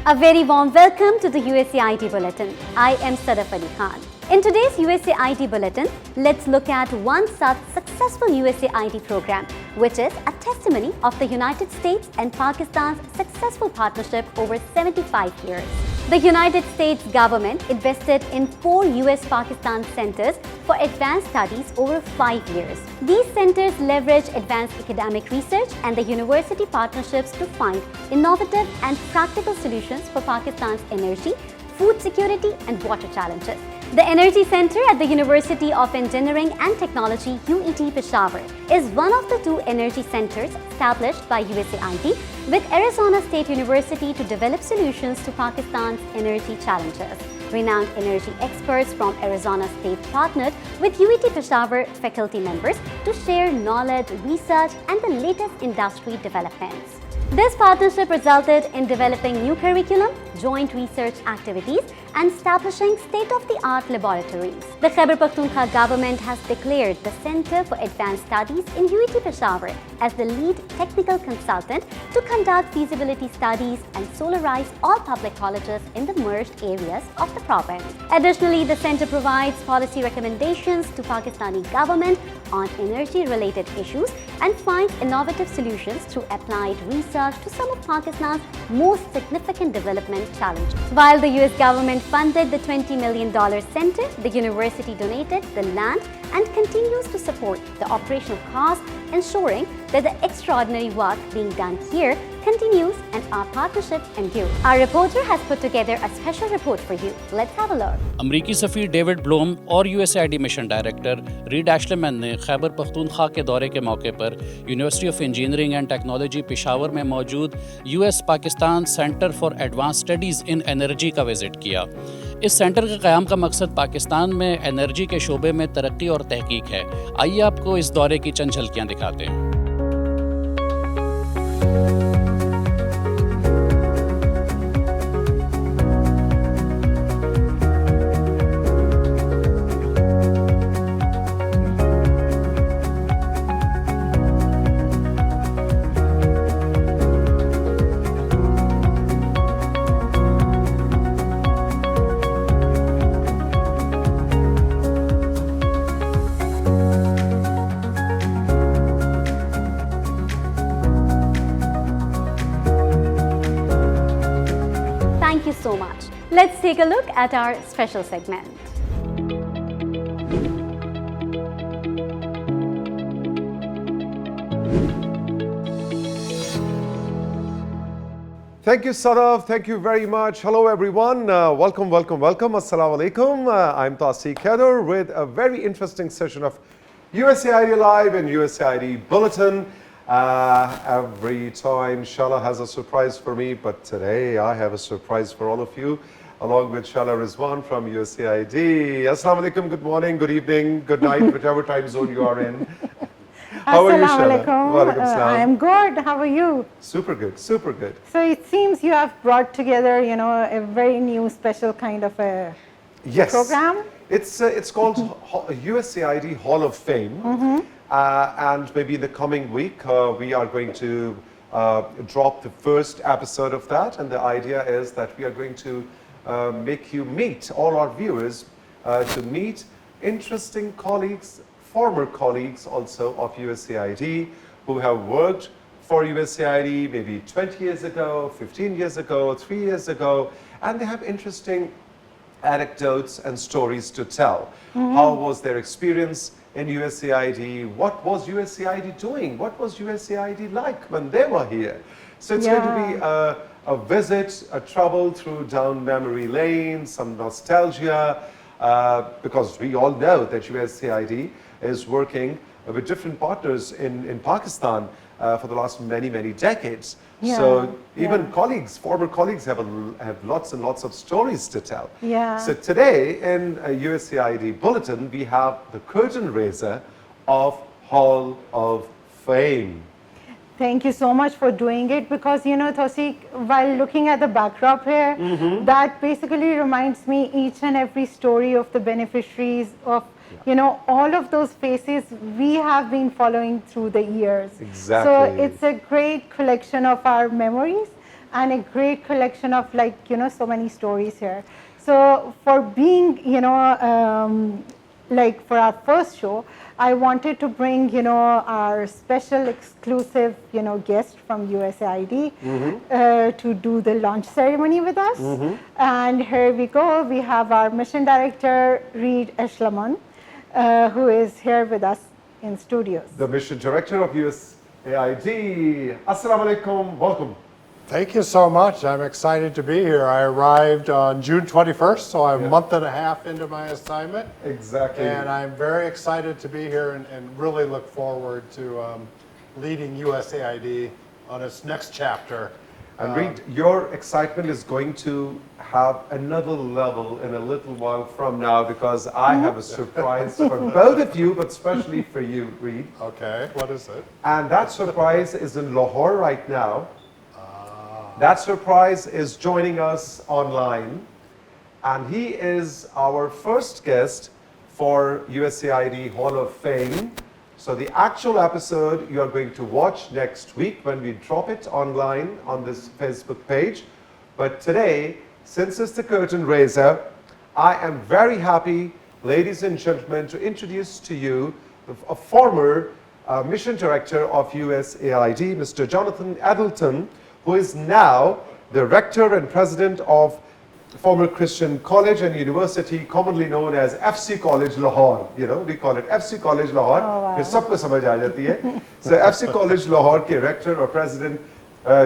A very warm welcome to the USAID Bulletin. I am Sadaf Ali Khan. In today's USAID Bulletin, let's look at one such successful USAID program, which is a testimony of the United States and Pakistan's successful partnership over 75 years. The United States government invested in 4 US-Pakistan centers for advanced studies over 5 years. These centers leverage advanced academic research and the university partnerships to find innovative and practical solutions for Pakistan's energy, food security and water challenges. The Energy Center at the University of Engineering and Technology, UET Peshawar, is one of the 2 energy centers established by USAID with Arizona State University to develop solutions to Pakistan's energy challenges. Renowned energy experts from Arizona State partnered with UET Peshawar faculty members to share knowledge, research, and the latest industry developments. This partnership resulted in developing new curriculum, joint research activities, and establishing state-of-the-art laboratories. The Khyber Pakhtunkhwa government has declared the Center for Advanced Studies in UET Peshawar as the lead technical consultant to conduct feasibility studies and solarize all public colleges in the merged areas of the province. Additionally, the center provides policy recommendations to Pakistani government on energy-related issues and finds innovative solutions through applied research to some of Pakistan's most significant development challenges. While the US government funded the $20 million center, the university donated the land and continues to support the operational costs, ensuring that the extraordinary work being done here continues and our partnership endures. Our reporter has put together a special report for you. Let's have a look. अमरीकी सफ़ीर David Bloom और USAID mission director read एशलेमैन ने खैबर पख्तूनख्वा के दौरे के मौके पर university of engineering and technology Peshawar में मौजूद US Pakistan centre for advance studies in energy का विज़िट किया। इस सेंटर के क़याम का मकसद पाकिस्तान में एनर्जी के शोबे में तरक्की और तहकीक है। आइए आपको इस दौरे की चंद झलकियाँ दिखाते हैं। Thank you so much. Let's take a look at our special segment. Thank you, Sadaf. Thank you very much. Hello, everyone. Welcome. Assalamu alaikum. I'm Tasi Kader with a very interesting session of USAID Live and USAID Bulletin. Every time Shala has a surprise for me, but today I have a surprise for all of you, along with Shala Rizwan from USAID. Assalamu alaikum, good morning, good evening, good night, whichever time zone you are in. How are you, Shala? I'm good. How are you? Super good, super good. So it seems you have brought together, a very new special kind of a program. It's called USAID Hall of Fame. And maybe in the coming week, we are going to drop the first episode of that. And the idea is that we are going to make you meet, all our viewers, to meet interesting colleagues, former colleagues also of USAID, who have worked for USAID maybe 20 years ago, 15 years ago, 3 years ago, and they have interesting anecdotes and stories to tell. How was their experience in USAID? What was USAID doing? What was USAID like when they were here? So it's going to be a visit, a travel through down memory lane, some nostalgia, because we all know that USAID is working with different partners in Pakistan for the last many decades. So even colleagues, former colleagues have lots and lots of stories to tell. So today in USAID Bulletin, we have the curtain raiser of Hall of Fame. Thank you so much for doing it, because Tawseeq, while looking at the backdrop here, that basically reminds me each and every story of the beneficiaries of all of those faces we have been following through the years. Exactly. So it's a great collection of our memories. and a great collection of so many stories here. So for being, for our first show, I wanted to bring, our special exclusive, guest from USAID to do the launch ceremony with us. And here we go. We have our mission director, Reed Eshlamon, who is here with us in studios. The mission director of USAID. Assalamu alaikum. Welcome. Thank you so much. I'm excited to be here. I arrived on June 21st, so I'm a month and a half into my assignment. Exactly. And I'm very excited to be here and really look forward to leading USAID on its next chapter. And Reed, your excitement is going to have another level in a little while from now, because I have a surprise for both of you, but especially for you, Reed. Okay, what is it? And that surprise is in Lahore right now. That surprise is joining us online, and he is our first guest for USAID Hall of Fame. So the actual episode you are going to watch next week when we drop it online on this Facebook page. But today, since it's the curtain raiser, I am very happy, ladies and gentlemen, to introduce to you a former mission director of USAID, Mr. Jonathan Edelton, who is now the rector and president of former Christian College and University, commonly known as FC College Lahore. You know, we call it FC College Lahore. फिर सबको समझ आ जाती है. So FC College Lahore के rector or president,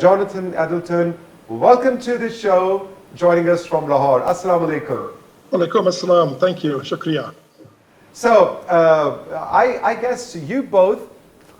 Jonathan Edelton, welcome to the show, joining us from Lahore. Assalamu alaikum. Alaikum assalam. Thank you. Shukriya. So I guess you both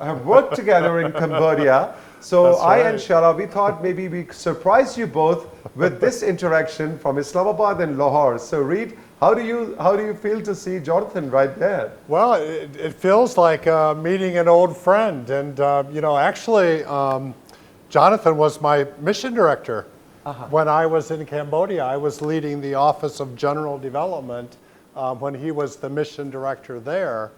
have worked together in Cambodia. So That's right. and Shala, we thought maybe we surprise you both with this interaction from Islamabad and Lahore. So Reed, how do you feel to see Jonathan right there? Well, it feels like meeting an old friend. And, actually, Jonathan was my mission director. When I was in Cambodia. I was leading the Office of General Development when he was the mission director there.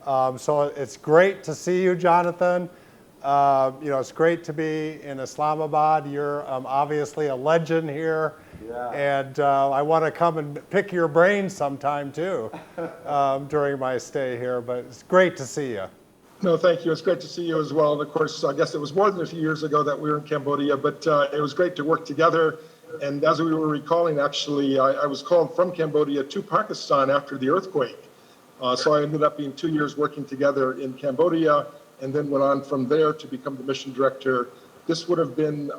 So it's great to see you, Jonathan. It's great to be in Islamabad. You're obviously a legend here. Yeah. And I want to come and pick your brain sometime too during my stay here, but it's great to see you. No, thank you. It's great to see you as well. And of course, I guess it was more than a few years ago that we were in Cambodia, but it was great to work together. And as we were recalling, actually, I was called from Cambodia to Pakistan after the earthquake. So I ended up being 2 years working together in Cambodia, and then went on from there to become the mission director. This would have been,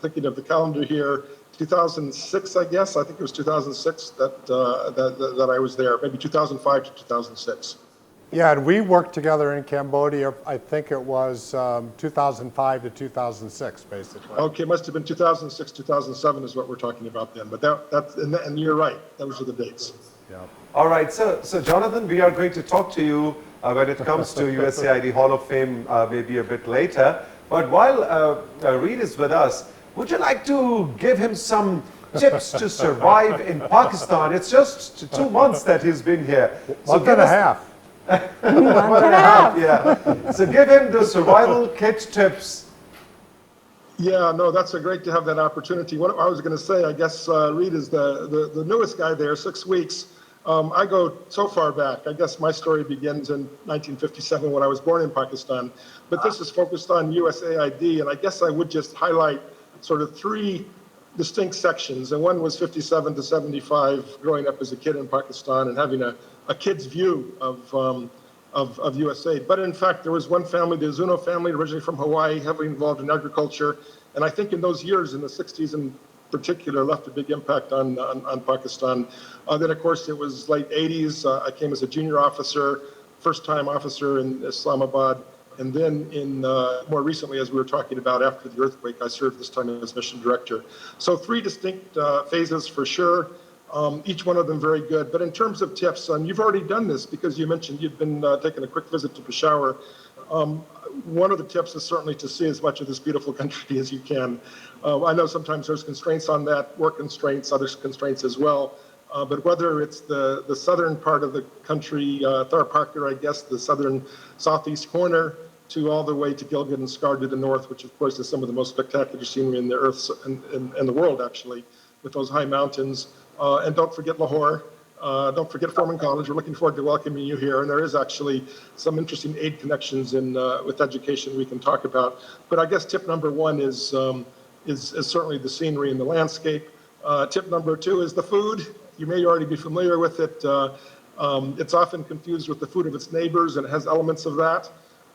thinking of the calendar here, 2006, I guess. I think it was 2006 that I was there, maybe 2005 to 2006. Yeah, and we worked together in Cambodia, I think it was 2005 to 2006, basically. Okay, it must have been 2006, 2007 is what we're talking about then. But and you're right, those are the dates. Yeah. All right, so Jonathan, we are going to talk to you when it comes to USAID Hall of Fame maybe a bit later. But while Reed is with us, would you like to give him some tips to survive in Pakistan? It's just 2 months that he's been here. So Month and a half. Month and a half, yeah. So give him the survival kit tips. Yeah, no, that's great to have that opportunity. What I was going to say, I guess Reed is the newest guy there, 6 weeks. I go so far back. I guess my story begins in 1957 when I was born in Pakistan. But this is focused on USAID, and I guess I would just highlight sort of 3 distinct sections. And one was 57 to 75, growing up as a kid in Pakistan and having a kid's view of USAID. But in fact, there was one family, the Zuno family, originally from Hawaii, heavily involved in agriculture. And I think in those years, in the 60s in particular, left a big impact on Pakistan. Then, of course, it was late 80s. I came as a junior officer, first-time officer in Islamabad. And then more recently, as we were talking about after the earthquake, I served this time as mission director. So 3 distinct phases for sure. Each one of them very good. But in terms of tips, you've already done this because you mentioned you've been taking a quick visit to Peshawar. One of the tips is certainly to see as much of this beautiful country as you can. I know sometimes there's constraints on that, work constraints, other constraints as well. But whether it's the southern part of the country, Thar Parker, I guess, the southern southeast corner, to all the way to Gilgit and Scar to the north, which of course is some of the most spectacular scenery in the earth and the world actually, with those high mountains. And don't forget Lahore. Don't forget Foreman College. We're looking forward to welcoming you here. And there is actually some interesting aid connections with education we can talk about. But I guess tip number one is certainly the scenery and the landscape. Tip number two is the food. You may already be familiar with it. It's often confused with the food of its neighbors, and it has elements of that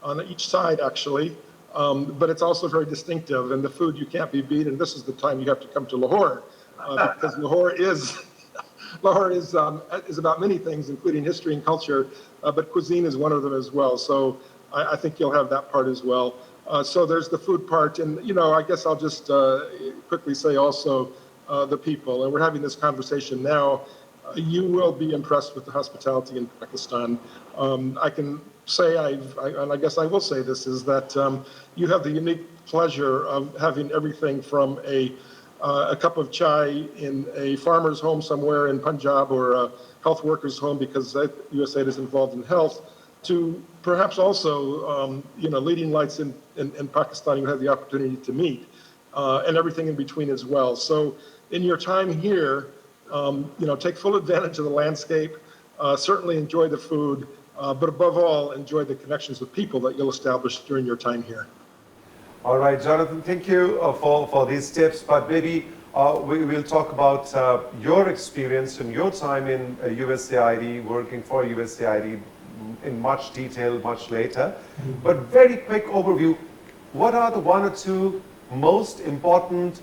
on each side, actually. But it's also very distinctive, and the food you can't be beat. And this is the time you have to come to Lahore, because Lahore is about many things, including history and culture, but cuisine is one of them as well. So I think you'll have that part as well. So there's the food part, and I guess I'll just quickly say also the people. And we're having this conversation now. You will be impressed with the hospitality in Pakistan. I can say, and I guess I will say this, is that you have the unique pleasure of having everything from a cup of chai in a farmer's home somewhere in Punjab, or a health worker's home because USAID is involved in health, to perhaps also leading lights in Pakistan you have the opportunity to meet, and everything in between as well. So in your time here, take full advantage of the landscape, certainly enjoy the food, but above all, enjoy the connections with people that you'll establish during your time here. All right, Jonathan, thank you for these tips, but maybe we will talk about your experience and your time in USAID, working for USAID in much detail much later. But very quick overview, what are the one or two most important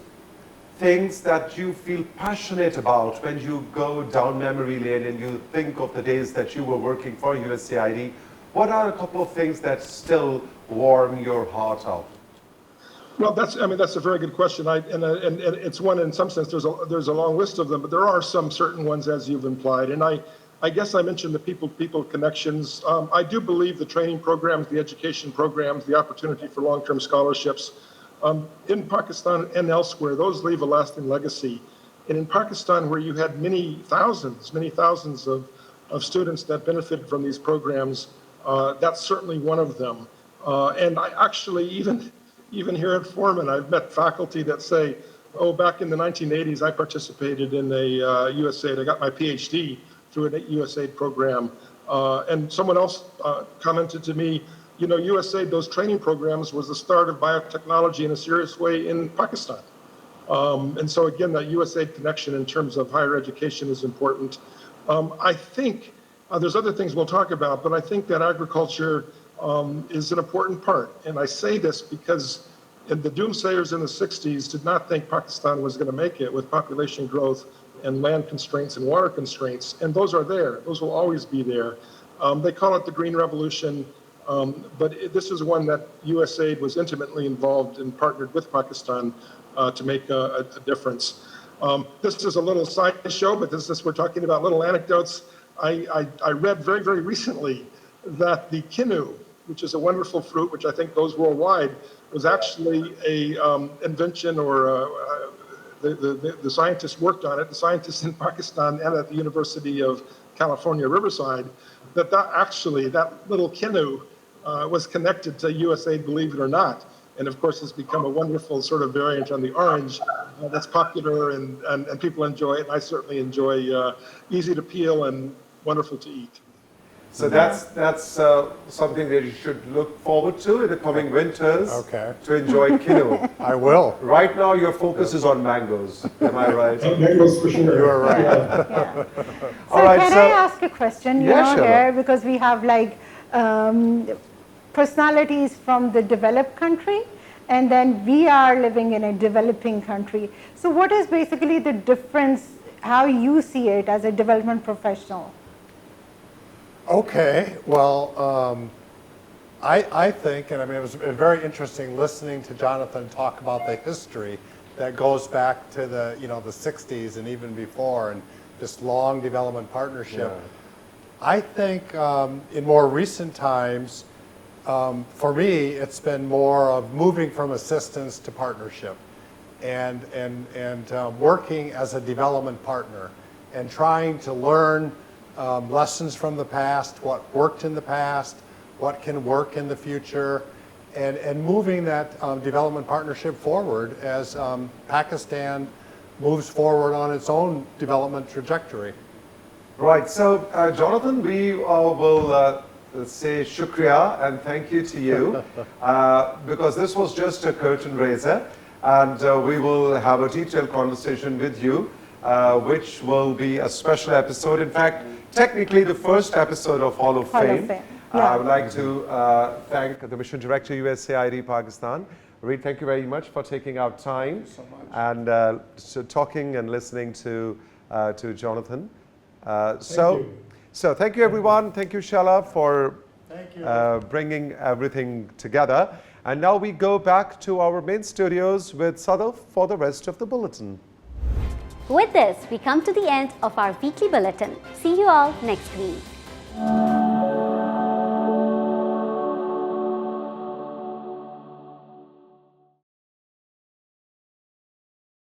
things that you feel passionate about when you go down memory lane and you think of the days that you were working for USAID? What are a couple of things that still warm your heart out? Well, that's a very good question. And it's one, in some sense, there's a long list of them, but there are some certain ones, as you've implied. And I guess I mentioned the people connections. I do believe the training programs, the education programs, the opportunity for long-term scholarships in Pakistan and elsewhere, those leave a lasting legacy. And in Pakistan, where you had many thousands of students that benefited from these programs, that's certainly one of them. And I actually, even here at Foreman, I've met faculty that say, back in the 1980s, I participated in a USAID. I got my PhD through a USAID program. And someone else commented to me, USAID, those training programs was the start of biotechnology in a serious way in Pakistan. And so again, that USAID connection in terms of higher education is important. I think there's other things we'll talk about, but I think that agriculture is an important part. And I say this because the doomsayers in the 60s did not think Pakistan was going to make it with population growth and land constraints and water constraints. And those are there. Those will always be there. They call it the Green Revolution, but this is one that USAID was intimately involved and partnered with Pakistan to make a difference. This is a little side show, but we're talking about little anecdotes. I read very, very recently that the kinu, which is a wonderful fruit, which I think goes worldwide, was actually a invention, or the scientists worked on it, the scientists in Pakistan and at the University of California, Riverside, that little kinu was connected to USAID, believe it or not. And of course, it's become a wonderful sort of variant on the orange that's popular and people enjoy it. And I certainly enjoy easy to peel and wonderful to eat. So that's something that you should look forward to in the coming winters. Okay. To enjoy kinu. I will. Right now, your focus is on mangoes. Am I right? Mangoes for sure. You are right. Yeah. All right, Can I ask a question? Sure. Here, because we have personalities from the developed country, and then we are living in a developing country. So what is basically the difference, how you see it as a development professional? Okay, well, I think, and it was very interesting listening to Jonathan talk about the history that goes back to the 60s and even before, and this long development partnership. Yeah. I think in more recent times, for me, it's been more of moving from assistance to partnership, and working as a development partner and trying to learn lessons from the past, what worked in the past, what can work in the future, and moving that development partnership forward as Pakistan moves forward on its own development trajectory. Right. So, Jonathan, we will say shukriya and thank you to you because this was just a curtain raiser, and we will have a detailed conversation with you, which will be a special episode. In fact, technically the first episode of Hall of Fame. I would like to thank the Mission Director, USAID Pakistan. Reed, thank you very much for taking out time and talking and listening to Jonathan. So thank you everyone. Thank you, Shala, for bringing everything together. And now we go back to our main studios with Sadaf for the rest of the bulletin. With this, we come to the end of our weekly bulletin. See you all next week.